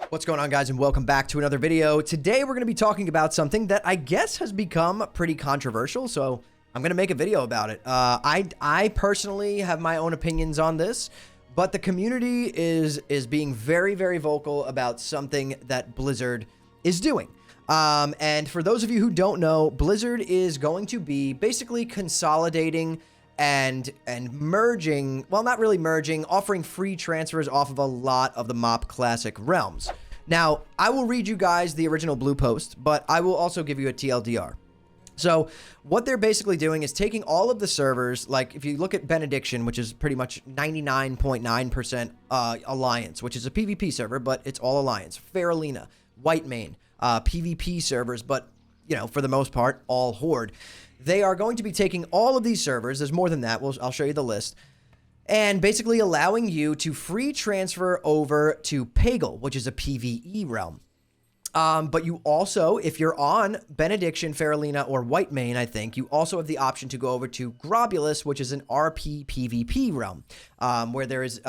What's going on, guys, and welcome back to another video. Today we're going to be talking about something that I guess has become pretty controversial, so I'm going to make a video about it. I personally have my own opinions on this, but the community is being very, very vocal about something that Blizzard is doing. And for those of you who don't know, Blizzard is going to be basically consolidating and merging, well, not really merging, offering free transfers off of a lot of the MoP Classic realms. Now, I will read you guys the original blue post, but I will also give you a TLDR. So what they're basically doing is taking all of the servers, like if you look at Benediction, which is pretty much 99.9% Alliance, which is a PvP server, but it's all Alliance. Faralina, Whitemane, PvP servers, but, you know, for the most part, all Horde. They are going to be taking all of these servers, there's more than that, I'll show you the list, and basically allowing you to free transfer over to Peggle, which is a PvE realm. But you also, if you're on Benediction, Faralina, or Whitemane, I think, you also have the option to go over to Grobulus, which is an RP PvP realm, where there is,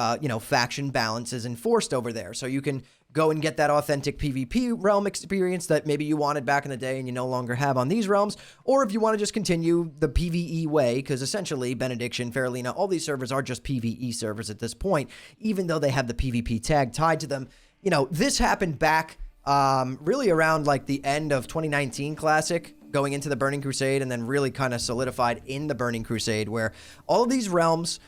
faction balance is enforced over there. So you can go and get that authentic PvP realm experience that maybe you wanted back in the day and you no longer have on these realms. Or if you want to just continue the PvE way, because essentially Benediction, Faralina, all these servers are just PvE servers at this point, even though they have the PvP tag tied to them. You know, this happened back really around like the end of 2019 Classic, going into the Burning Crusade, and then really kind of solidified in the Burning Crusade, where all of these realms,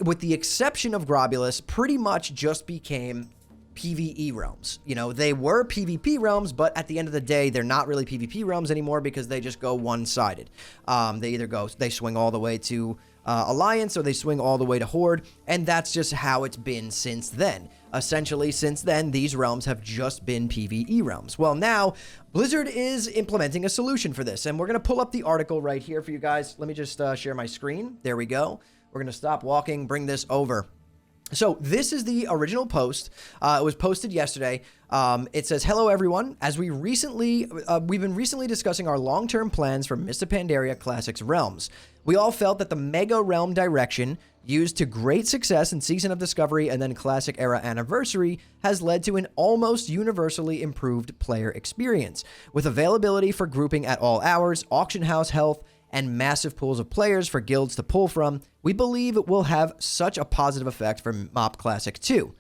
with the exception of Grobulus, pretty much just became PvE realms. You know, they were PvP realms, but at the end of the day, they're not really PvP realms anymore because they just go one-sided. They swing all the way to Alliance, or they swing all the way to Horde, and that's just how it's been since then. Essentially, since then, these realms have just been PvE realms. Well, now, Blizzard is implementing a solution for this, and we're going to pull up the article right here for you guys. Let me just share my screen. There we go. We're going to stop walking, bring this over. So this is the original post. It was posted yesterday. It says, "Hello everyone. As we've been recently discussing our long-term plans for Mists of Pandaria Classic's realms. We all felt that the Mega Realm direction, used to great success in Season of Discovery and then Classic Era Anniversary, has led to an almost universally improved player experience. With availability for grouping at all hours, auction house health, and massive pools of players for guilds to pull from, we believe it will have such a positive effect for MoP Classic 2.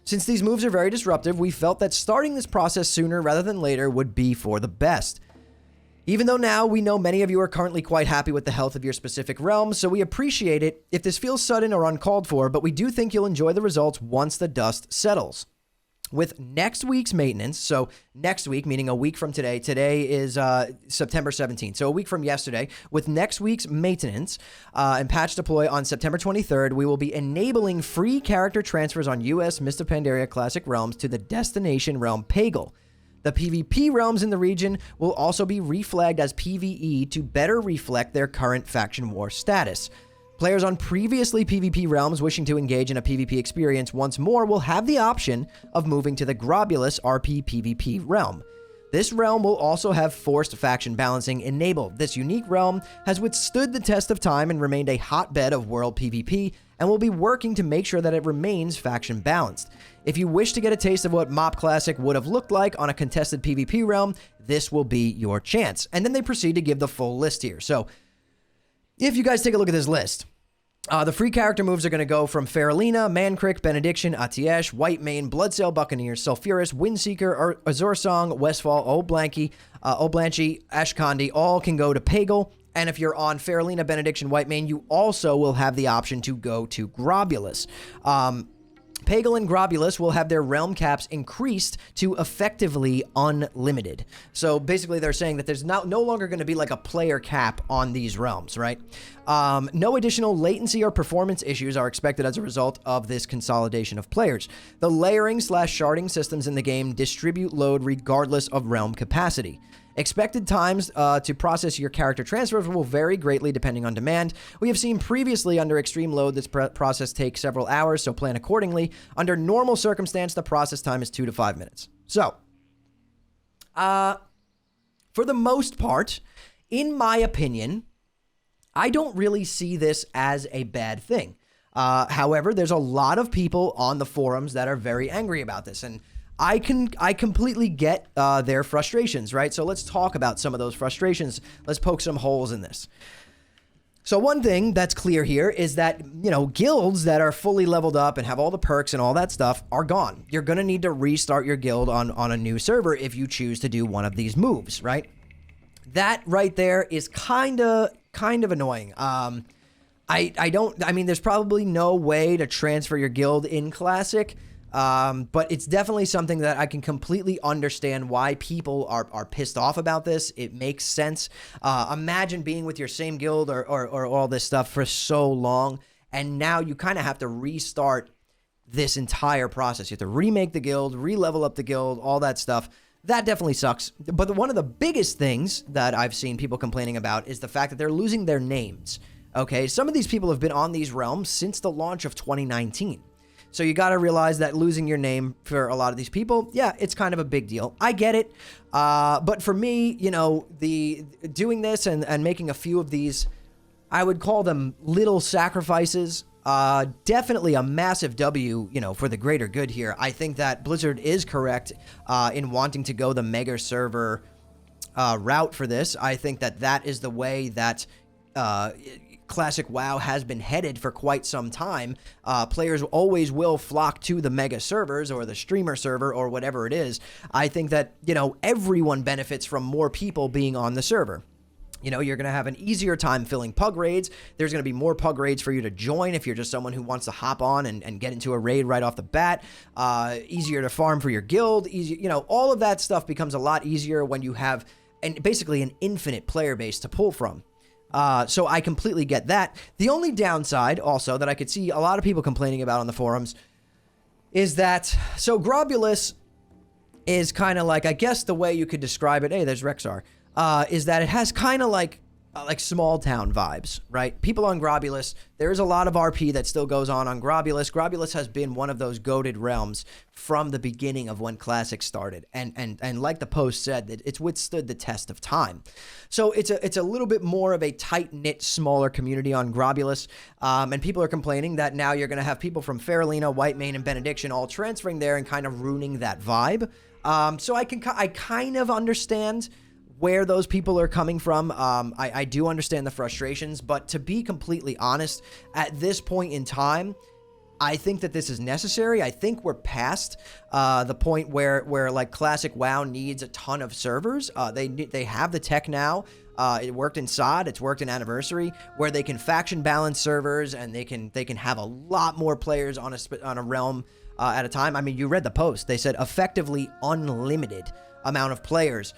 Since these moves are very disruptive, we felt that starting this process sooner rather than later would be for the best. Even though now we know many of you are currently quite happy with the health of your specific realm, so we appreciate it if this feels sudden or uncalled for, but we do think you'll enjoy the results once the dust settles. With next week's maintenance," so next week, meaning a week from today, today is September 17th, so a week from yesterday, with next week's maintenance and patch deploy on September 23rd, we will be enabling free character transfers on US Mists of Pandaria Classic realms to the destination realm Peggle. The PvP realms in the region will also be reflagged as PvE to better reflect their current faction war status. Players on previously PvP realms wishing to engage in a PvP experience once more will have the option of moving to the Grobulus RP PvP realm. This realm will also have forced faction balancing enabled. This unique realm has withstood the test of time and remained a hotbed of world PvP, and will be working to make sure that it remains faction balanced. If you wish to get a taste of what MoP Classic would have looked like on a contested PvP realm, this will be your chance." And then they proceed to give the full list here. So, if you guys take a look at this list, the free character moves are going to go from Faralina, Mankrik, Benediction, Atiesh, Whitemane, Bloodsail Buccaneers, Sulfuras, Windseeker, Azursong, Westfall, Oblanchi, Ashkandi, all can go to Peggle. And if you're on Faralina, Benediction, Whitemane, you also will have the option to go to Grobulus. Peggle and Grobulus will have their realm caps increased to effectively unlimited. So basically they're saying that there's no longer going to be like a player cap on these realms, right? No additional latency or performance issues are expected as a result of this consolidation of players. The layering/sharding systems in the game distribute load regardless of realm capacity. Expected times to process your character transfers will vary greatly depending on demand. We have seen previously under extreme load this process takes several hours, so plan accordingly. Under normal circumstance, the process time is 2 to 5 minutes. So, for the most part, in my opinion, I don't really see this as a bad thing. However, there's a lot of people on the forums that are very angry about this, and I completely get their frustrations, right? So let's talk about some of those frustrations. Let's poke some holes in this. So one thing that's clear here is that, you know, guilds that are fully leveled up and have all the perks and all that stuff are gone. You're going to need to restart your guild on a new server if you choose to do one of these moves, right? That right there is kind of annoying. I mean, there's probably no way to transfer your guild in Classic. But it's definitely something that I can completely understand why people are pissed off about this. It makes sense. Imagine being with your same guild or all this stuff for so long, and now you kind of have to restart this entire process. You have to remake the guild, re-level up the guild, all that stuff. That definitely sucks. But one of the biggest things that I've seen people complaining about is the fact that they're losing their names. Okay, some of these people have been on these realms since the launch of 2019. So you got to realize that losing your name for a lot of these people, yeah, it's kind of a big deal. I get it. But for me, you know, doing this and making a few of these, I would call them little sacrifices, definitely a massive W, you know, for the greater good here. I think that Blizzard is correct in wanting to go the mega server route for this. I think that is the way that Classic WoW has been headed for quite some time. Players always will flock to the mega servers or the streamer server or whatever it is. I think that, you know, everyone benefits from more people being on the server. You know, you're going to have an easier time filling pug raids. There's going to be more pug raids for you to join if you're just someone who wants to hop on and get into a raid right off the bat. Easier to farm for your guild. Easy, you know, all of that stuff becomes a lot easier when you have basically an infinite player base to pull from. So I completely get that. The only downside also that I could see a lot of people complaining about on the forums is that, so Grobulus is kind of like, I guess the way you could describe it, hey, there's Rexar, is that it has kind of like small town vibes, right? People on Grobulus, there's a lot of RP that still goes on Grobulus. Grobulus has been one of those goated realms from the beginning of when Classic started. And like the post said, that it's withstood the test of time. So it's a little bit more of a tight-knit, smaller community on Grobulus. And people are complaining that now you're going to have people from Faralina, Whitemane, and Benediction all transferring there and kind of ruining that vibe. So I kind of understand where those people are coming from. I do understand the frustrations, but to be completely honest, at this point in time, I think that this is necessary. I think we're past the point where like Classic WoW needs a ton of servers. They have the tech now. It worked in SOD, it's worked in Anniversary, where they can faction balance servers and they can have a lot more players on a realm at a time. I mean, you read the post. They said effectively unlimited amount of players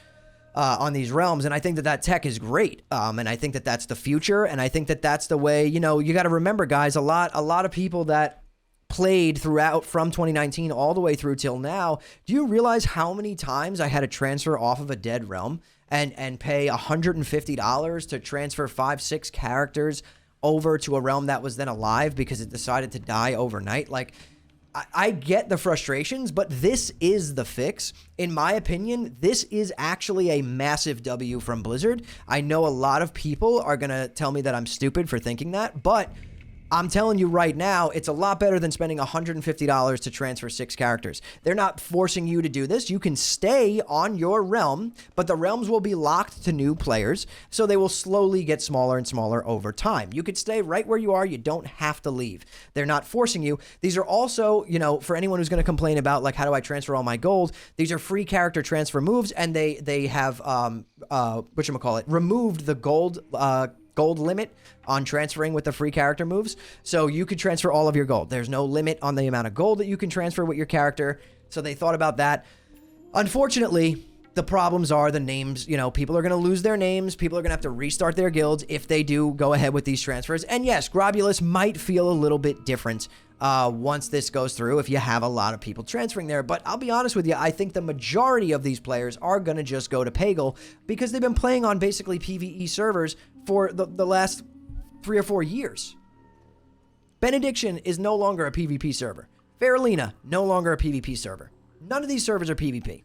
on these realms, and I think that tech is great, and I think that that's the future, and I think that that's the way, you know, you got to remember, guys, a lot of people that played throughout from 2019 all the way through till now, do you realize how many times I had to transfer off of a dead realm and pay $150 to transfer 5-6 characters over to a realm that was then alive because it decided to die overnight? Like, I get the frustrations, but this is the fix. In my opinion, this is actually a massive W from Blizzard. I know a lot of people are going to tell me that I'm stupid for thinking that, but I'm telling you right now, it's a lot better than spending $150 to transfer 6 characters. They're not forcing you to do this. You can stay on your realm, but the realms will be locked to new players, so they will slowly get smaller and smaller over time. You could stay right where you are. You don't have to leave. They're not forcing you. These are also, you know, for anyone who's going to complain about, like, how do I transfer all my gold? These are free character transfer moves, and they have, whatchamacallit, removed the gold limit on transferring with the free character moves. So you could transfer all of your gold. There's no limit on the amount of gold that you can transfer with your character. So they thought about that. Unfortunately, the problems are the names. You know, people are going to lose their names. People are going to have to restart their guilds if they do go ahead with these transfers. And yes, Grobulus might feel a little bit different once this goes through if you have a lot of people transferring there. But I'll be honest with you, I think the majority of these players are going to just go to Peggle because they've been playing on basically PvE servers for the last 3 or 4 years. Benediction is no longer a PvP server. Faralina, no longer a PvP server. None of these servers are PvP.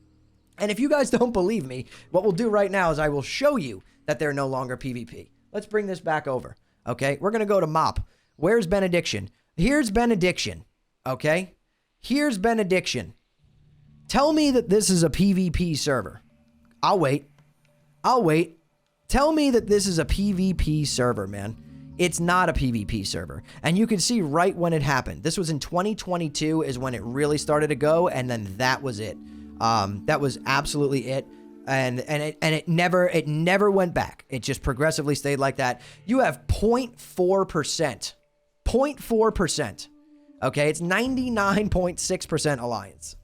And if you guys don't believe me, what we'll do right now is I will show you that they're no longer PvP. Let's bring this back over, okay? We're going to go to Mop. Where's Benediction? Here's Benediction, okay? Here's Benediction. Tell me that this is a PvP server. I'll wait. I'll wait. Tell me that this is a PvP server, man. It's not a PvP server. And you can see right when it happened. This was in 2022 is when it really started to go, and then that was it. That was absolutely it. And it never went back. It just progressively stayed like that. You have 0.4%. 0.4%. Okay, it's 99.6% alliance.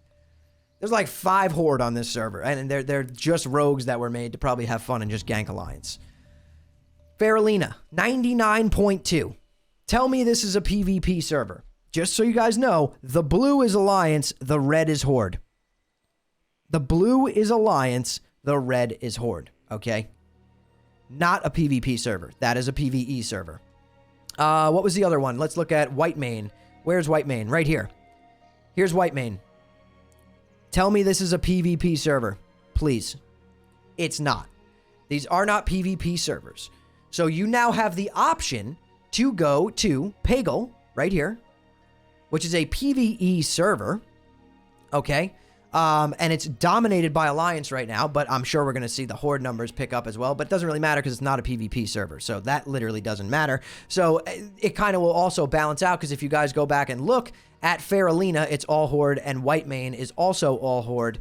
There's like 5 horde on this server, and they're just rogues that were made to probably have fun and just gank alliance. Faralina, 99.2. Tell me this is a PvP server. Just so you guys know, the blue is alliance, the red is horde. The blue is alliance, the red is horde, okay? Not a PvP server. That is a PvE server. What was the other one? Let's look at Whitemane. Where's Whitemane? Right here. Here's Whitemane. Tell me this is a PvP server, please. It's not. These are not PvP servers. So you now have the option to go to Peggle, right here, which is a PvE server, okay? And it's dominated by Alliance right now, but I'm sure we're going to see the horde numbers pick up as well, but it doesn't really matter because it's not a PvP server, so that literally doesn't matter. So it kind of will also balance out, because if you guys go back and look at Faralina, it's all horde, and Whitemane is also all horde,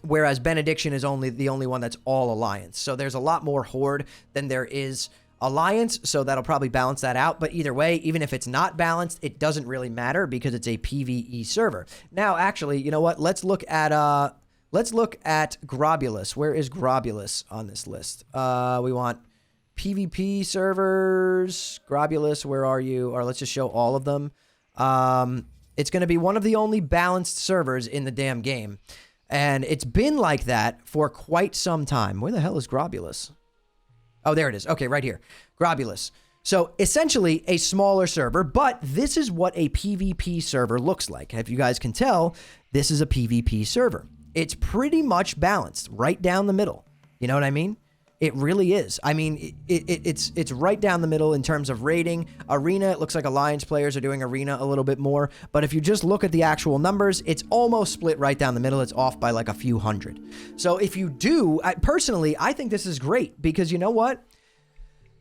whereas Benediction is the only one that's all Alliance. So there's a lot more horde than there is Alliance, so that'll probably balance that out. But either way, even if it's not balanced, it doesn't really matter because it's a PvE server. Now, actually, you know what? Let's look at Grobulus. Where is Grobulus on this list? We want PvP servers. Grobulus, where are you? Or let's just show all of them. It's going to be one of the only balanced servers in the damn game. And it's been like that for quite some time. Where the hell is Grobulus? Oh, there it is. Okay, right here. Grobulus. So essentially a smaller server, but this is what a PvP server looks like. If you guys can tell, this is a PvP server. It's pretty much balanced right down the middle. You know what I mean? It really is. I mean, it's right down the middle in terms of rating. Arena, it looks like Alliance players are doing Arena a little bit more. But if you just look at the actual numbers, it's almost split right down the middle. It's off by like a few hundred. So if you do, personally, I think this is great because you know what?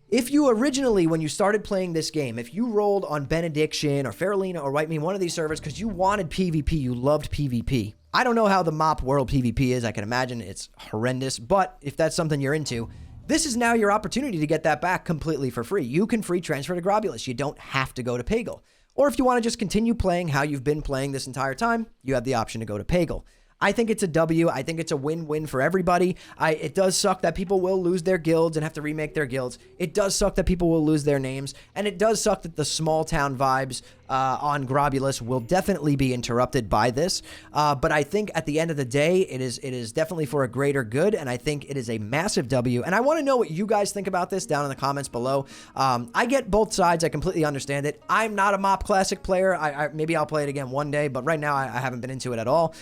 If you originally, when you started playing this game, if you rolled on Benediction or Faralina or Whitemane, one of these servers, because you wanted PvP, you loved PvP. I don't know how the MoP World PvP is. I can imagine it's horrendous, but if that's something you're into, this is now your opportunity to get that back completely for free. You can free transfer to Grobulus. You don't have to go to Peggle. Or if you want to just continue playing how you've been playing this entire time, you have the option to go to Peggle. I think it's a W. I think it's a win-win for everybody. It does suck that people will lose their guilds and have to remake their guilds. It does suck that people will lose their names. And it does suck that the small town vibes on Grobulus will definitely be interrupted by this. But I think at the end of the day, it is definitely for a greater good. And I think it is a massive W. And I want to know what you guys think about this down in the comments below. I get both sides. I completely understand it. I'm not a MoP Classic player. Maybe I'll play it again one day. But right now, I haven't been into it at all.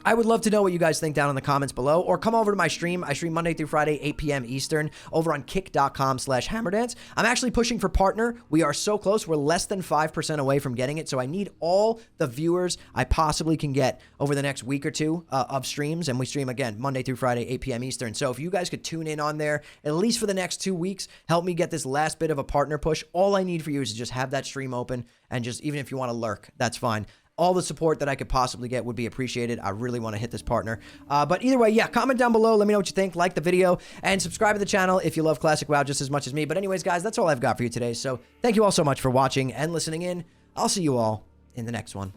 I would love to know what you guys think down in the comments below, or come over to my stream. I stream Monday through Friday, 8 p.m. Eastern, over on kick.com/hammerdance. I'm actually pushing for partner. We are so close. We're less than 5% away from getting it, so I need all the viewers I possibly can get over the next week or two of streams, and we stream again Monday through Friday, 8 p.m. Eastern. So if you guys could tune in on there, at least for the next 2 weeks, help me get this last bit of a partner push. All I need for you is to just have that stream open, and just, even if you want to lurk, that's fine. All the support that I could possibly get would be appreciated. I really want to hit this partner. But either way, yeah, comment down below. Let me know what you think. Like the video and subscribe to the channel if you love Classic WoW just as much as me. But anyways, guys, that's all I've got for you today. So thank you all so much for watching and listening in. I'll see you all in the next one.